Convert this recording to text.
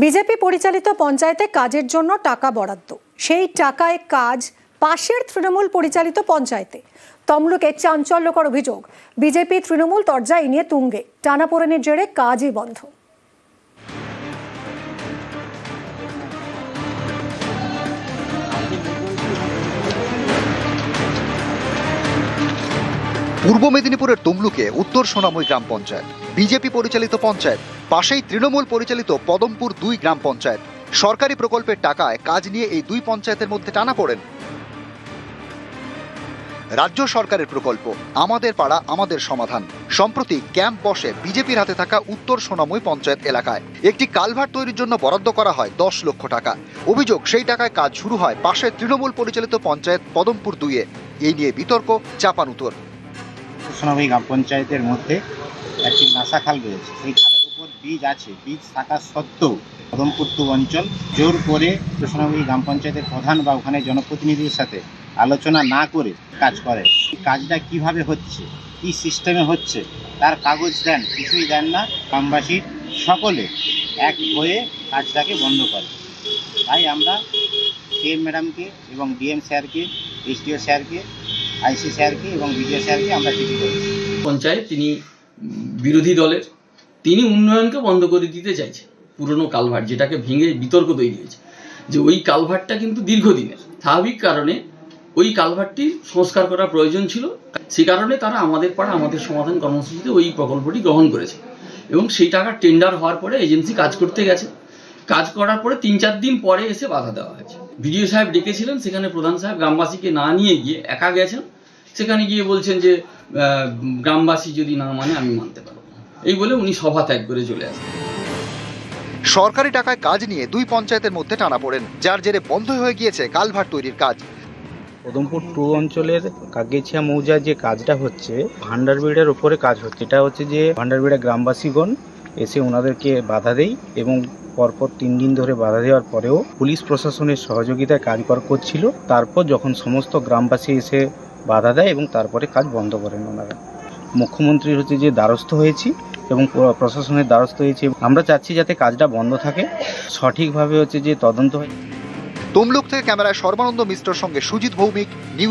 BJP পরিচালিত পঞ্চায়েতে কাজের জন্য টাকা বরাদ্দ, সেই টাকায় কাজ পাশের তৃণমূল পরিচালিত পঞ্চায়েতে। তমলুকে চাঞ্চল্যকর অভিযোগ, বিজেপি তৃণমূল তরজা এই নিয়ে তুঙ্গে, টানাপোড়েনের জেরে কাজই বন্ধ। পূর্ব মেদিনীপুরের তমলুকে উত্তর সোনামুই গ্রাম পঞ্চায়েত, বিজেপি পরিচালিত পঞ্চায়েত, পাশেই তৃণমূল পরিচালিত পদমপুর 2 গ্রাম পঞ্চায়েত। সরকারি প্রকল্পের টাকায় কাজ নিয়ে এই দুই পঞ্চায়েতের মধ্যে টানাপোড়েন। রাজ্য সরকারের প্রকল্প আমাদের পাড়া আমাদের সমাধান সম্প্রতি ক্যাম্প বসে বিজেপির হাতে থাকা উত্তর সোনামুই পঞ্চায়েত এলাকায়। একটি কালভার্ট তৈরির জন্য বরাদ্দ করা হয় 10 লক্ষ টাকা। অভিযোগ, সেই টাকায় কাজ শুরু হয় পাশের তৃণমূল পরিচালিত পঞ্চায়েত পদমপুর 2-এ। এই নিয়ে বিতর্ক, চাপানুতর। সোনামুই গ্রাম পঞ্চায়েতের মধ্যে একটি নাসা খাল রয়েছে, সেই খালের উপর বীজ আছে, বীজ থাকা সত্ত্বেও পদমপুর 2 অঞ্চল জোর করে সোনামুই গ্রাম পঞ্চায়েতের প্রধান বা ওখানে জনপ্রতিনিধির সাথে আলোচনা না করে কাজ করে। কাজটা কিভাবে হচ্ছে, কি সিস্টেমে হচ্ছে, তার কাগজ দেন, কিছুই দেন না। গ্রামবাসী সকলে এক হয়ে কাজটাকে বন্ধ করে। তাই আমরা সিএম ম্যাডামকে এবং ডিএম স্যারকে, এসডিও স্যারকে, আইসি স্যারকে এবং বিডিও স্যারকে আমরা চিঠি করেছি। পঞ্চায়েত তিনি বিরোধী দলের, তিনি উন্নয়নকে বন্ধ করে দিতে চাইছে। পুরনো কালভার্ট যেটাকে ভেঙে বিতর্ক তৈরি হয়েছে, যে ওই কালভার্টটা কিন্তু দীর্ঘদিনের, স্বাভাবিক কারণে ওই কালভার্টটির সংস্কার করা প্রয়োজন ছিল। সে কারণে তারা আমাদের পাড়া আমাদের সমাধান কর্মসূচিতে ওই প্রকল্পটি গ্রহণ করেছে এবং সেই টাকা টেন্ডার হওয়ার পরে এজেন্সি কাজ করতে গেছে। কাজ করার পরে 3-4 দিন পরে এসে বাধা দেওয়া হয়েছে। বিডিও সাহেব ডেকেছিলেন, সেখানে প্রধান সাহেব গ্রামবাসীকে না নিয়ে গিয়ে একা গেছেন। সেখানে গিয়ে বলছেন যে গ্রামবাসী যদি না মানে আমি মানতে পারবো, এই বলে উনি সভা ত্যাগ করে চলে আসেন। সরকারি টাকায় কাজ নিয়ে দুই পঞ্চায়েতের মধ্যে টানাপোড়েন, যার জেরে বন্ধ হয়ে গিয়েছে কালভার্ট তৈরির কাজ। পদমপুর 2 অঞ্চলের কাগেছিয়া মৌজার যে কাজটা হচ্ছে, ভান্ডারবিড়ের ওপরে কাজ হচ্ছে। এটা হচ্ছে যে ভান্ডারবিড়া গ্রামবাসীগণ এসে ওনাদেরকে বাধা দেয় এবং পরপর 3 দিন ধরে বাধা দেওয়ার পরেও পুলিশ প্রশাসনের সহযোগিতায় কাজ করছিল। তারপর যখন সমস্ত গ্রামবাসী এসে বাধা দেয় এবং তারপরে কাজ বন্ধ করেন ওনারা। মুখ্যমন্ত্রীর হচ্ছে যে দ্বারস্থ হয়েছি এবং প্রশাসনের দ্বারস্থ হয়েছি। আমরা চাচ্ছি যাতে কাজটা বন্ধ থাকে, সঠিকভাবে হচ্ছে যে তদন্ত হয়। তমলুক থেকে ক্যামেরায় সর্বানন্দ মিশ্রর সঙ্গে সুজিত ভৌমিক, নিউজ।